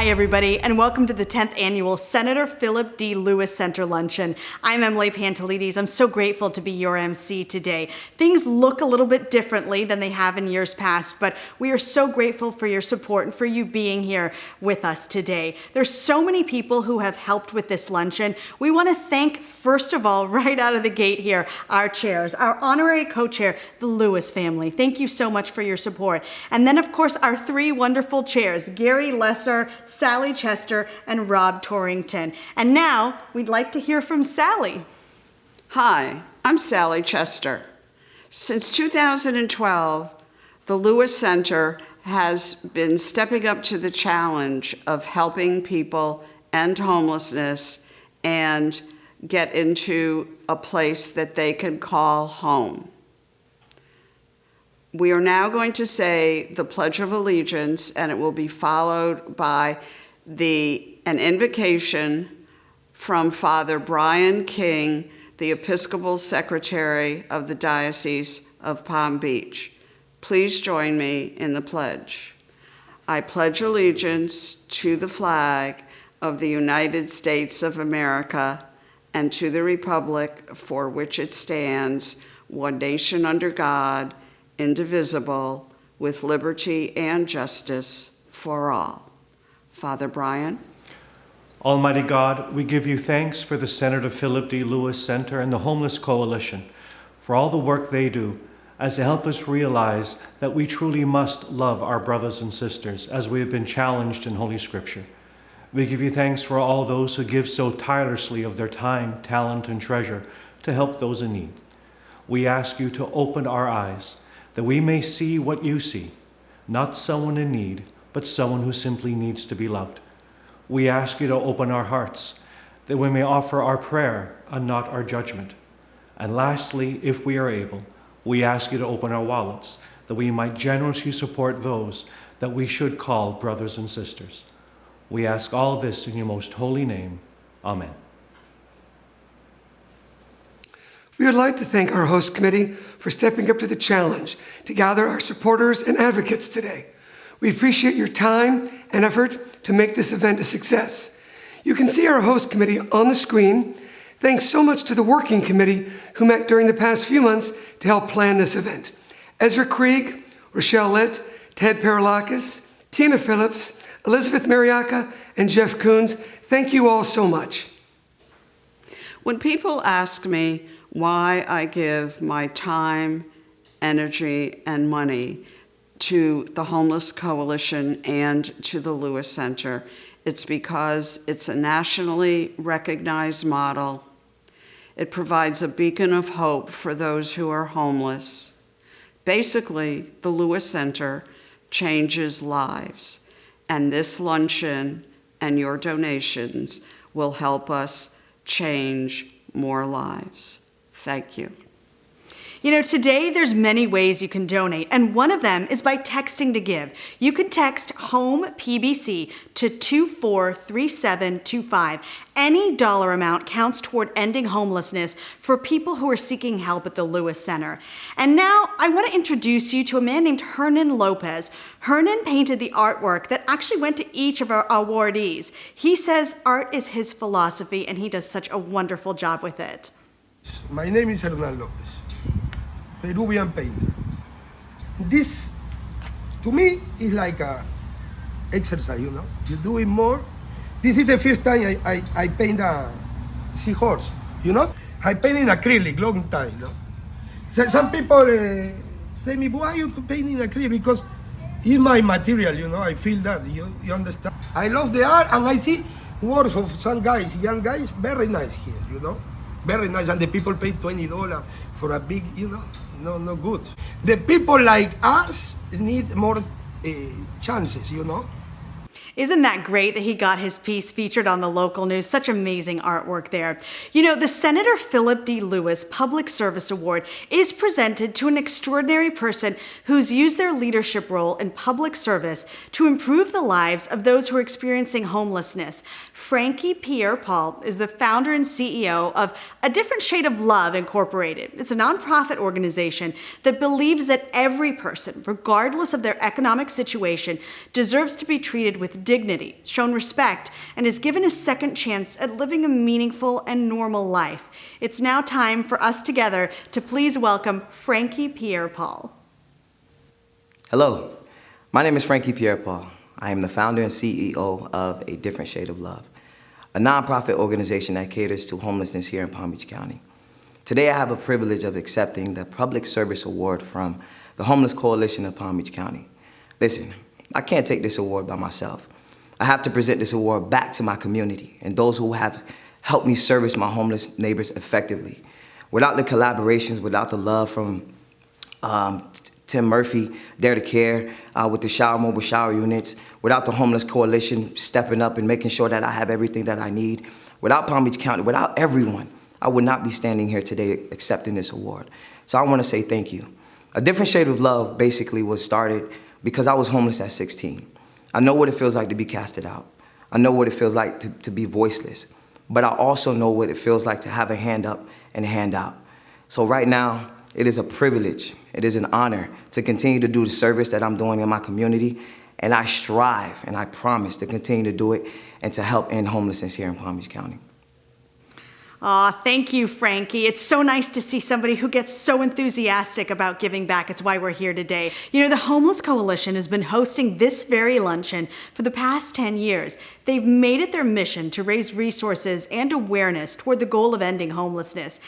Hi, everybody, and welcome to the 10th Annual Senator Philip D. Lewis Center Luncheon. I'm Emily Pantelides. I'm so grateful to be your MC today. Things look a little bit differently than they have in years past, but we are so grateful for your support and for you being here with us today. There's so many people who have helped with this luncheon. We want to thank, first of all, right out of the gate here, our chairs, our honorary co-chair, the Lewis family. Thank you so much for your support. And then, of course, our three wonderful chairs, Gary Lesser, Sally Chester, and Rob Torrington. And now we'd like to hear from Sally. Hi, I'm Sally Chester. Since 2012, the Lewis Center has been stepping up to the challenge of helping people end homelessness and get into a place that they can call home. We are now going to say the Pledge of Allegiance, and it will be followed by an invocation from Father Brian King, the Episcopal Secretary of the Diocese of Palm Beach. Please join me in the pledge. I pledge allegiance to the flag of the United States of America and to the republic for which it stands, one nation under God, indivisible, with liberty and justice for all. Father Brian. Almighty God, we give you thanks for the Senator Philip D. Lewis Center and the Homeless Coalition for all the work they do as to help us realize that we truly must love our brothers and sisters as we have been challenged in Holy Scripture. We give you thanks for all those who give so tirelessly of their time, talent, and treasure to help those in need. We ask you to open our eyes that we may see what you see, not someone in need, but someone who simply needs to be loved. We ask you to open our hearts, that we may offer our prayer and not our judgment. And lastly, if we are able, we ask you to open our wallets, that we might generously support those that we should call brothers and sisters. We ask all this in your most holy name. Amen. We would like to thank our host committee for stepping up to the challenge to gather our supporters and advocates today. We appreciate your time and effort to make this event a success. You can see our host committee on the screen. Thanks so much to the working committee who met during the past few months to help plan this event. Ezra Krieg, Rochelle Litt, Ted Paralakis, Tina Phillips, Elizabeth Mariaka, and Jeff Coons, thank you all so much. When people ask me why I give my time, energy, and money to the Homeless Coalition and to the Lewis Center, it's because it's a nationally recognized model. It provides a beacon of hope for those who are homeless. Basically, the Lewis Center changes lives, and this luncheon and your donations will help us change more lives. Thank you. You know, today there's many ways you can donate, and one of them is by texting to give. You can text HOME PBC to 243725. Any dollar amount counts toward ending homelessness for people who are seeking help at the Lewis Center. And now I want to introduce you to a man named Arnold Lopez. Hernan painted the artwork that actually went to each of our awardees. He says art is his philosophy, and he does such a wonderful job with it. My name is Arnold Lopez, Peruvian painter. This, to me, is like a exercise, you know. You do it more. This is the first time I paint a seahorse, you know. I paint in acrylic, long time, you know. So some people say me, why you paint in acrylic? Because it's my material, you know. I feel that, you understand. I love the art, and I see works of some guys, young guys, very nice here, you know. Very nice, and the people pay $20 for a big, you know, no good. The people like us need more chances, you know. Isn't that great that he got his piece featured on the local news? Such amazing artwork there. You know, the Senator Philip D. Lewis Public Service Award is presented to an extraordinary person who's used their leadership role in public service to improve the lives of those who are experiencing homelessness. Frankiepierre Paul is the founder and CEO of A Different Shade of Love Incorporated. It's a nonprofit organization that believes that every person, regardless of their economic situation, deserves to be treated with dignity, shown respect, and is given a second chance at living a meaningful and normal life. It's now time for us together to please welcome Frankiepierre Paul. Hello, my name is Frankiepierre Paul. I am the founder and CEO of A Different Shade of Love, a nonprofit organization that caters to homelessness here in Palm Beach County. Today I have the privilege of accepting the Public Service Award from the Homeless Coalition of Palm Beach County. Listen, I can't take this award by myself. I have to present this award back to my community and those who have helped me service my homeless neighbors effectively. Without the collaborations, without the love from Tim Murphy, Dare to Care, with the mobile shower units, without the Homeless Coalition stepping up and making sure that I have everything that I need, without Palm Beach County, without everyone, I would not be standing here today accepting this award. So I want to say thank you. A Different Shade of Love basically was started because I was homeless at 16. I know what it feels like to be casted out. I know what it feels like to be voiceless. But I also know what it feels like to have a hand up and a hand out. So right now, it is a privilege, it is an honor to continue to do the service that I'm doing in my community, and I strive and I promise to continue to do it and to help end homelessness here in Palm Beach County. Aw, thank you, Frankie. It's so nice to see somebody who gets so enthusiastic about giving back. It's why we're here today. You know, the Homeless Coalition has been hosting this very luncheon for the past 10 years. They've made it their mission to raise resources and awareness toward the goal of ending homelessness.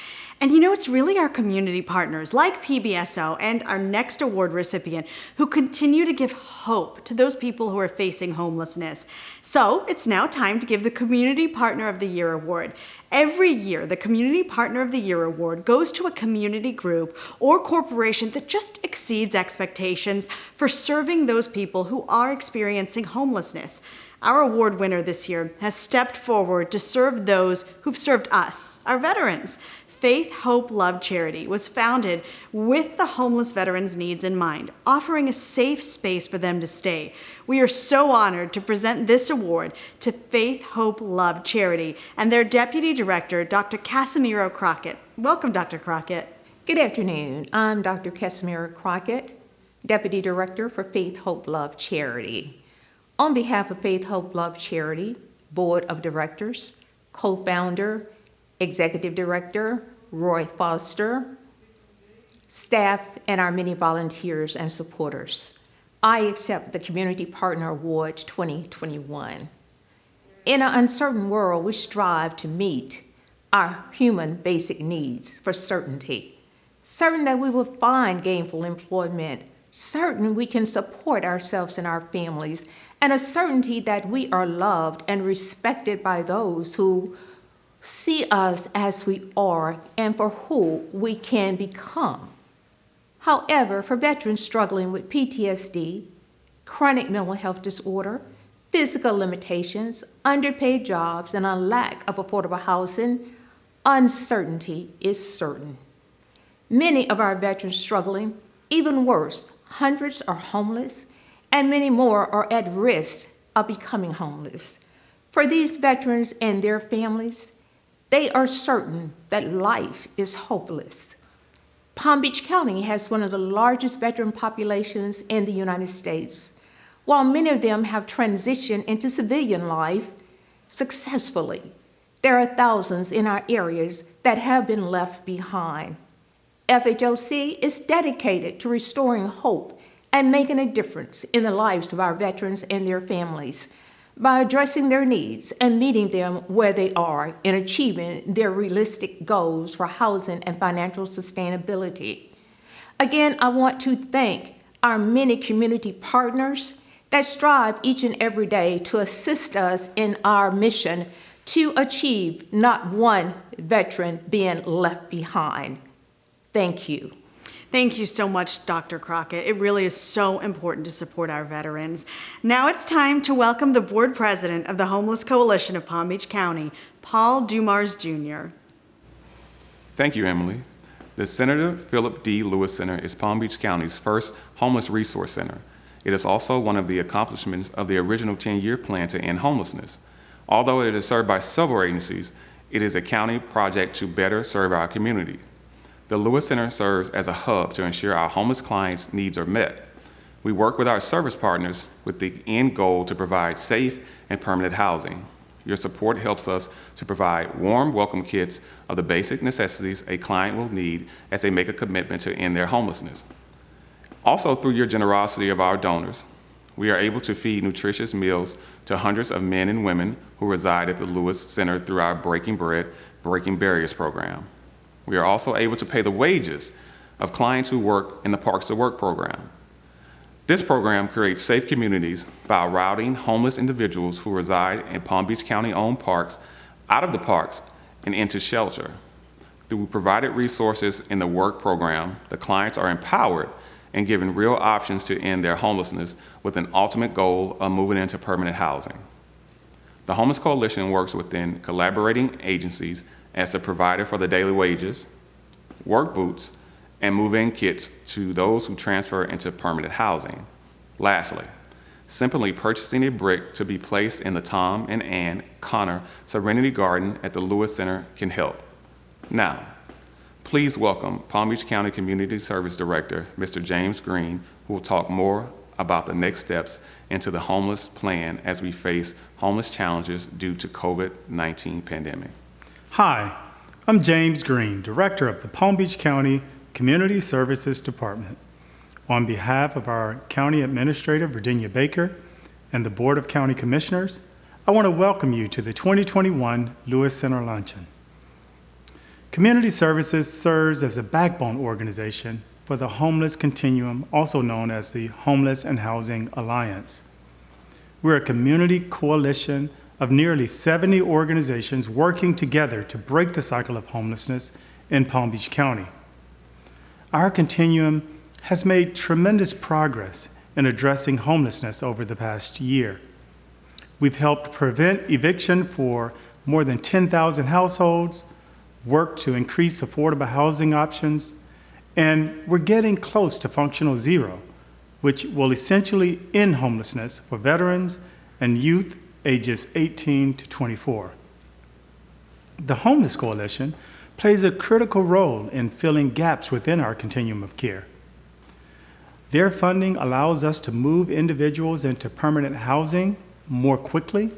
And you know, it's really our community partners like PBSO and our next award recipient who continue to give hope to those people who are facing homelessness. So it's now time to give the Community Partner of the Year award. Every year, the Community Partner of the Year award goes to a community group or corporation that just exceeds expectations for serving those people who are experiencing homelessness. Our award winner this year has stepped forward to serve those who've served us, our veterans. Faith, Hope, Love Charity was founded with the homeless veterans' needs in mind, offering a safe space for them to stay. We are so honored to present this award to Faith, Hope, Love Charity and their Deputy Director, Dr. Casimiro Crockett. Welcome, Dr. Crockett. Good afternoon. I'm Dr. Casimiro Crockett, Deputy Director for Faith, Hope, Love Charity. On behalf of Faith, Hope, Love Charity, Board of Directors, Co-Founder, Executive Director, Roy Foster, staff, and our many volunteers and supporters, I accept the Community Partner Award 2021. In an uncertain world, we strive to meet our human basic needs for certainty, certain that we will find gainful employment, certain we can support ourselves and our families, and a certainty that we are loved and respected by those who see us as we are and for who we can become. However, for veterans struggling with PTSD, chronic mental health disorder, physical limitations, underpaid jobs, and a lack of affordable housing, uncertainty is certain. Many of our veterans struggling, even worse, hundreds are homeless, and many more are at risk of becoming homeless. For these veterans and their families, they are certain that life is hopeless. Palm Beach County has one of the largest veteran populations in the United States. While many of them have transitioned into civilian life successfully, there are thousands in our areas that have been left behind. FHOC is dedicated to restoring hope and making a difference in the lives of our veterans and their families by addressing their needs and meeting them where they are in achieving their realistic goals for housing and financial sustainability. Again, I want to thank our many community partners that strive each and every day to assist us in our mission to achieve not one veteran being left behind. Thank you. Thank you so much, Dr. Crockett. It really is so important to support our veterans. Now it's time to welcome the board president of the Homeless Coalition of Palm Beach County, Paul Dumars Jr. Thank you, Emily. The Senator Philip D. Lewis Center is Palm Beach County's first homeless resource center. It is also one of the accomplishments of the original 10-year plan to end homelessness. Although it is served by several agencies, it is a county project to better serve our community. The Lewis Center serves as a hub to ensure our homeless clients' needs are met. We work with our service partners with the end goal to provide safe and permanent housing. Your support helps us to provide warm welcome kits of the basic necessities a client will need as they make a commitment to end their homelessness. Also, through your generosity of our donors, we are able to feed nutritious meals to hundreds of men and women who reside at the Lewis Center through our Breaking Bread, Breaking Barriers program. We are also able to pay the wages of clients who work in the Parks to Work program. This program creates safe communities by routing homeless individuals who reside in Palm Beach County-owned parks out of the parks and into shelter. Through provided resources in the work program, the clients are empowered and given real options to end their homelessness with an ultimate goal of moving into permanent housing. The Homeless Coalition works within collaborating agencies as the provider for the daily wages, work boots, and move-in kits to those who transfer into permanent housing. Lastly, simply purchasing a brick to be placed in the Tom and Ann Connor Serenity Garden at the Lewis Center can help. Now, please welcome Palm Beach County Community Service Director, Mr. James Green, who will talk more about the next steps into the homeless plan as we face homeless challenges due to COVID-19 pandemic. Hi, I'm James Green, Director of the Palm Beach County Community Services Department. On behalf of our County Administrator, Virginia Baker, and the Board of County Commissioners, I want to welcome you to the 2021 Lewis Center Luncheon. Community Services serves as a backbone organization for the Homeless Continuum, also known as the Homeless and Housing Alliance. We're a community coalition of nearly 70 organizations working together to break the cycle of homelessness in Palm Beach County. Our continuum has made tremendous progress in addressing homelessness over the past year. We've helped prevent eviction for more than 10,000 households, worked to increase affordable housing options, and we're getting close to functional zero, which will essentially end homelessness for veterans and youth ages 18 to 24. The Homeless Coalition plays a critical role in filling gaps within our continuum of care. Their funding allows us to move individuals into permanent housing more quickly,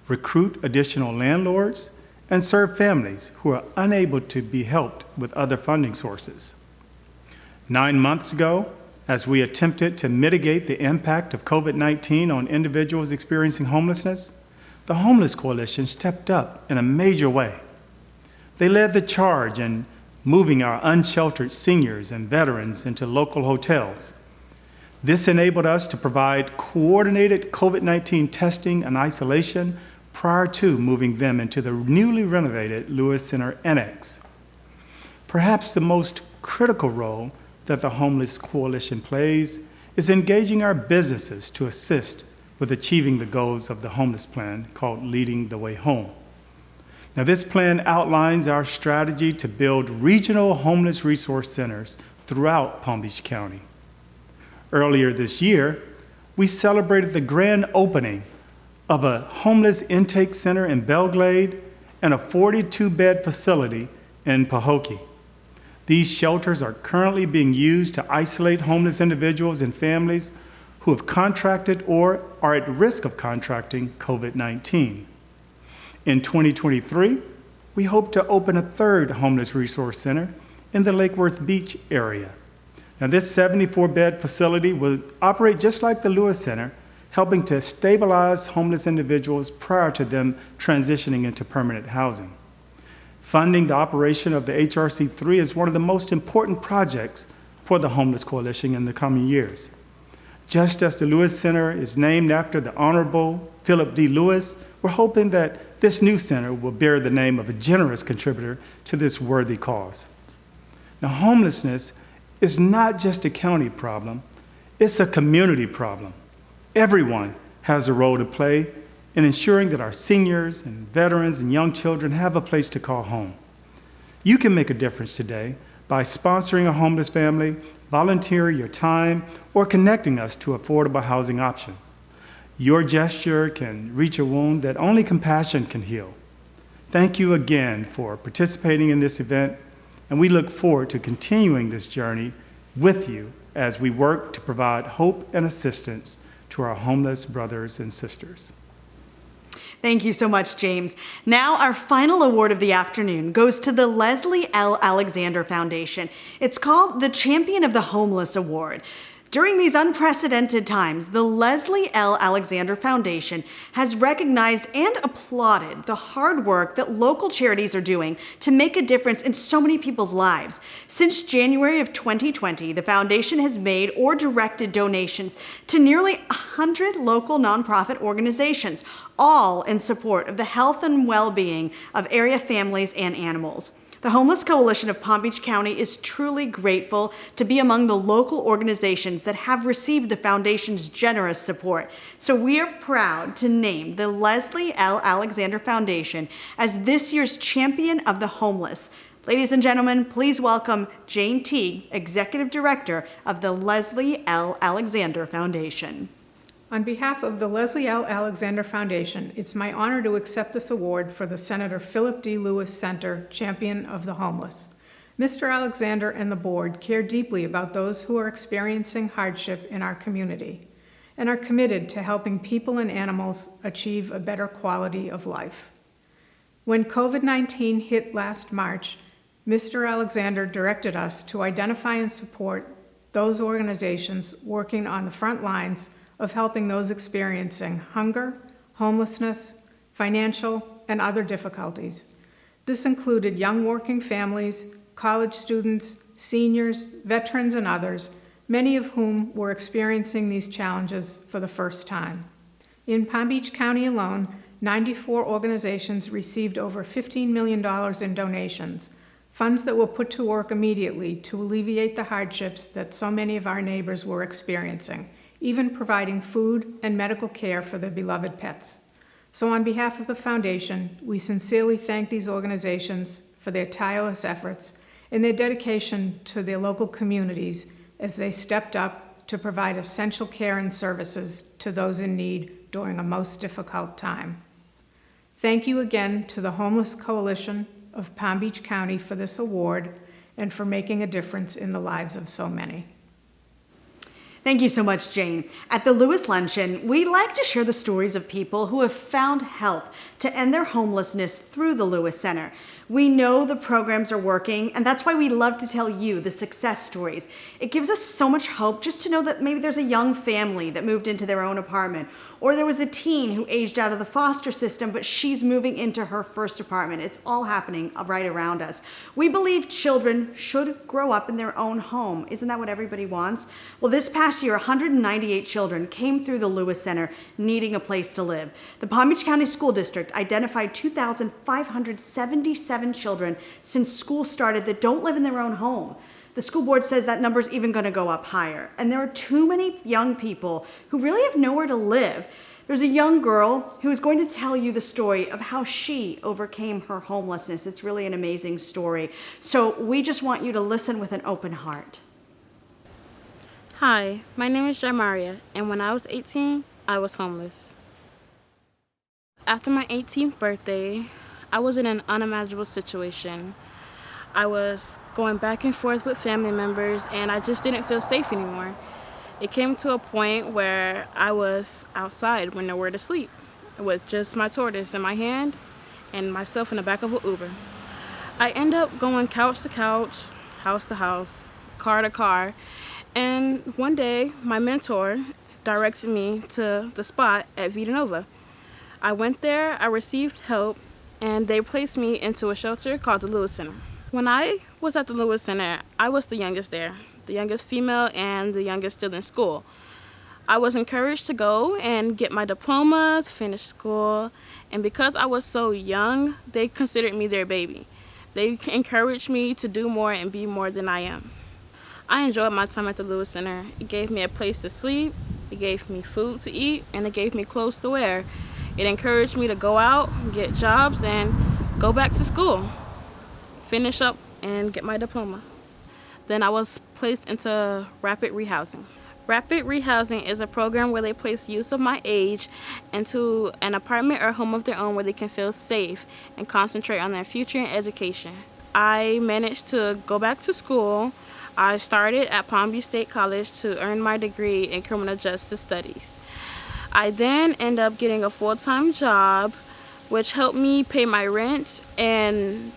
recruit additional landlords, and serve families who are unable to be helped with other funding sources. 9 months ago, as we attempted to mitigate the impact of COVID-19 on individuals experiencing homelessness, the Homeless Coalition stepped up in a major way. They led the charge in moving our unsheltered seniors and veterans into local hotels. This enabled us to provide coordinated COVID-19 testing and isolation prior to moving them into the newly renovated Lewis Center Annex. Perhaps the most critical role that the Homeless Coalition plays is engaging our businesses to assist with achieving the goals of the homeless plan called Leading the Way Home. Now, this plan outlines our strategy to build regional homeless resource centers throughout Palm Beach County. Earlier this year, we celebrated the grand opening of a homeless intake center in Belglade and a 42-bed facility in Pahokee. These shelters are currently being used to isolate homeless individuals and families who have contracted or are at risk of contracting COVID-19. In 2023, we hope to open a third homeless resource center in the Lake Worth Beach area. Now, this 74-bed facility will operate just like the Lewis Center, helping to stabilize homeless individuals prior to them transitioning into permanent housing. Funding the operation of the HRC3 is one of the most important projects for the Homeless Coalition in the coming years. Just as the Lewis Center is named after the Honorable Philip D. Lewis, we're hoping that this new center will bear the name of a generous contributor to this worthy cause. Now, homelessness is not just a county problem, it's a community problem. Everyone has a role to play in ensuring that our seniors and veterans and young children have a place to call home. You can make a difference today by sponsoring a homeless family, volunteering your time, or connecting us to affordable housing options. Your gesture can reach a wound that only compassion can heal. Thank you again for participating in this event, and we look forward to continuing this journey with you as we work to provide hope and assistance to our homeless brothers and sisters. Thank you so much, James. Now, our final award of the afternoon goes to the Leslie L. Alexander Foundation. It's called the Champion of the Homeless Award. During these unprecedented times, the Leslie L. Alexander Foundation has recognized and applauded the hard work that local charities are doing to make a difference in so many people's lives. Since January of 2020, the foundation has made or directed donations to nearly 100 local nonprofit organizations, all in support of the health and well-being of area families and animals. The Homeless Coalition of Palm Beach County is truly grateful to be among the local organizations that have received the foundation's generous support. So we are proud to name the Leslie L. Alexander Foundation as this year's Champion of the Homeless. Ladies and gentlemen, please welcome Jane Teague, Executive Director of the Leslie L. Alexander Foundation. On behalf of the Leslie L. Alexander Foundation, it's my honor to accept this award for the Senator Philip D. Lewis Center Champion of the Homeless. Mr. Alexander and the board care deeply about those who are experiencing hardship in our community and are committed to helping people and animals achieve a better quality of life. When COVID-19 hit last March, Mr. Alexander directed us to identify and support those organizations working on the front lines of helping those experiencing hunger, homelessness, financial, and other difficulties. This included young working families, college students, seniors, veterans, and others, many of whom were experiencing these challenges for the first time. In Palm Beach County alone, 94 organizations received over $15 million in donations, funds that were put to work immediately to alleviate the hardships that so many of our neighbors were experiencing, even providing food and medical care for their beloved pets. So on behalf of the foundation, we sincerely thank these organizations for their tireless efforts and their dedication to their local communities as they stepped up to provide essential care and services to those in need during a most difficult time. Thank you again to the Homeless Coalition of Palm Beach County for this award and for making a difference in the lives of so many. Thank you so much, Jane. At the Lewis Luncheon, we like to share the stories of people who have found help to end their homelessness through the Lewis Center. We know the programs are working, and that's why we love to tell you the success stories. It gives us so much hope just to know that maybe there's a young family that moved into their own apartment, or there was a teen who aged out of the foster system, but she's moving into her first apartment. It's all happening right around us. We believe children should grow up in their own home. Isn't that what everybody wants? Well, this past year, 198 children came through the Lewis Center needing a place to live. The Palm Beach County School District identified 2,577 children since school started that don't live in their own home. The school board says that number's even going to go up higher. And there are too many young people who really have nowhere to live. There's a young girl who is going to tell you the story of how she overcame her homelessness. It's really an amazing story. So we just want you to listen with an open heart. Hi, my name is Jaymaria, and when I was 18, I was homeless. After my 18th birthday, I was in an unimaginable situation. I was going back and forth with family members, and I just didn't feel safe anymore. It came to a point where I was outside with nowhere to sleep, with just my tortoise in my hand and myself in the back of an Uber. I ended up going couch to couch, house to house, car to car, and one day my mentor directed me to the spot at Vita Nova. I went there, I received help, and they placed me into a shelter called the Lewis Center. When I was at the Lewis Center, I was the youngest there, the youngest female and the youngest still in school. I was encouraged to go and get my diploma, finish school, and because I was so young, they considered me their baby. They encouraged me to do more and be more than I am. I enjoyed my time at the Lewis Center. It gave me a place to sleep, it gave me food to eat, and it gave me clothes to wear. It encouraged me to go out, get jobs, and go back to school, finish up, and get my diploma. Then I was placed into rapid rehousing. Rapid rehousing is a program where they place youths of my age into an apartment or home of their own where they can feel safe and concentrate on their future and education. I managed to go back to school. I started at Palm Beach State College to earn my degree in criminal justice studies. I then ended up getting a full-time job, which helped me pay my rent and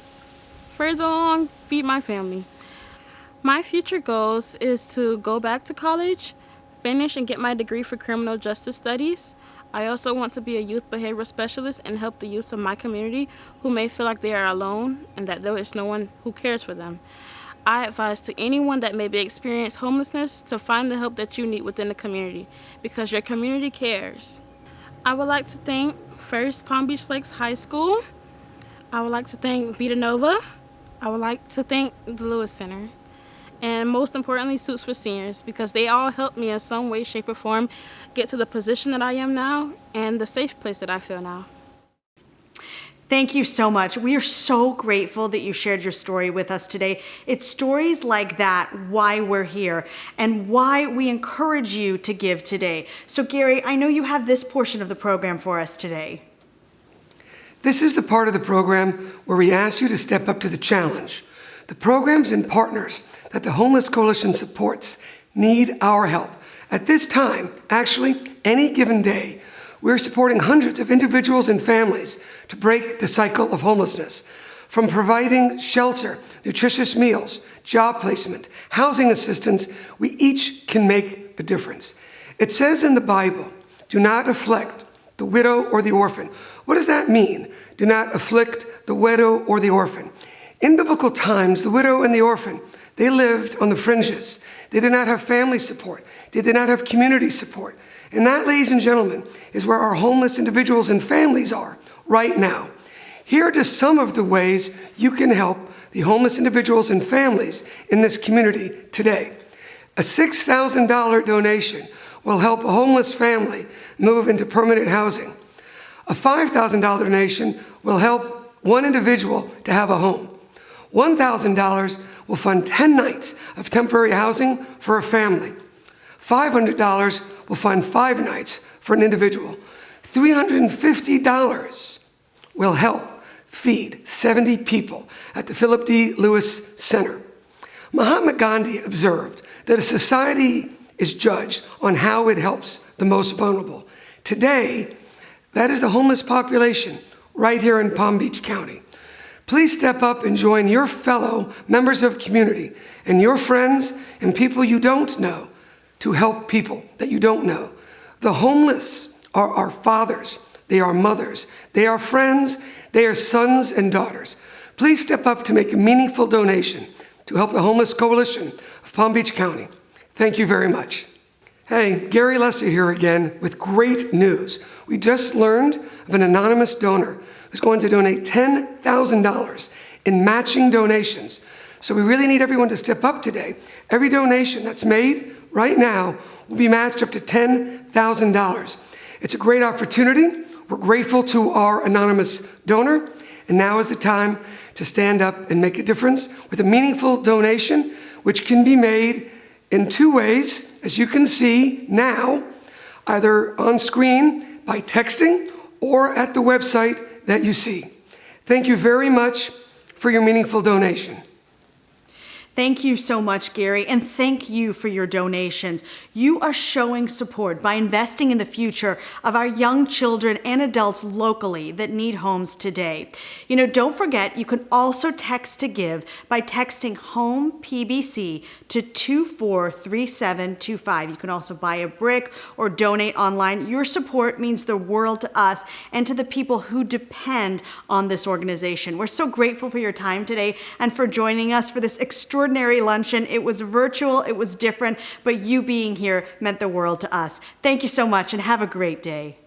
further along feed my family. My future goals is to go back to college, finish and get my degree for criminal justice studies. I also want to be a youth behavioral specialist and help the youth of my community who may feel like they are alone and that there is no one who cares for them. I advise to anyone that may be experiencing homelessness to find the help that you need within the community because your community cares. I would like to thank first Palm Beach Lakes High School. I would like to thank Vita Nova. I would like to thank the Lewis Center. And most importantly, Suits for Seniors, because they all helped me in some way, shape, or form get to the position that I am now and the safe place that I feel now. Thank you so much. We are so grateful that you shared your story with us today. It's stories like that why we're here and why we encourage you to give today. So Gary, I know you have this portion of the program for us today. This is the part of the program where we ask you to step up to the challenge. The programs and partners that the Homeless Coalition supports need our help. At this time, actually, any given day, we're supporting hundreds of individuals and families to break the cycle of homelessness. From providing shelter, nutritious meals, job placement, housing assistance, we each can make a difference. It says in the Bible, do not afflict the widow or the orphan. What does that mean? Do not afflict the widow or the orphan. In biblical times, the widow and the orphan, they lived on the fringes. They did not have family support. They did not have community support. And that, ladies and gentlemen, is where our homeless individuals and families are right now. Here are just some of the ways you can help the homeless individuals and families in this community today. A $6,000 donation will help a homeless family move into permanent housing. A $5,000 donation will help one individual to have a home. $1,000 will fund 10 nights of temporary housing for a family. $500 will fund 5 nights for an individual. $350 will help feed 70 people at the Philip D. Lewis Center. Mahatma Gandhi observed that a society is judged on how it helps the most vulnerable. Today, that is the homeless population right here in Palm Beach County. Please step up and join your fellow members of community and your friends and people you don't know to help people that you don't know. The homeless are our fathers, they are mothers, they are friends, they are sons and daughters. Please step up to make a meaningful donation to help the Homeless Coalition of Palm Beach County. Thank you very much. Hey, Gary Lester here again with great news. We just learned of an anonymous donor who's going to donate $10,000 in matching donations. So we really need everyone to step up today. Every donation that's made right now will be matched up to $10,000. It's a great opportunity. We're grateful to our anonymous donor. And now is the time to stand up and make a difference with a meaningful donation, which can be made in 2 ways, as you can see now, either on screen by texting or at the website that you see. Thank you very much for your meaningful donation. Thank you so much, Gary, and thank you for your donations. You are showing support by investing in the future of our young children and adults locally that need homes today. You know, don't forget, you can also text to give by texting HOME PBC to 243725. You can also buy a brick or donate online. Your support means the world to us and to the people who depend on this organization. We're so grateful for your time today and for joining us for this extraordinary luncheon. It was virtual, it was different, but you being here meant the world to us. Thank you so much and have a great day.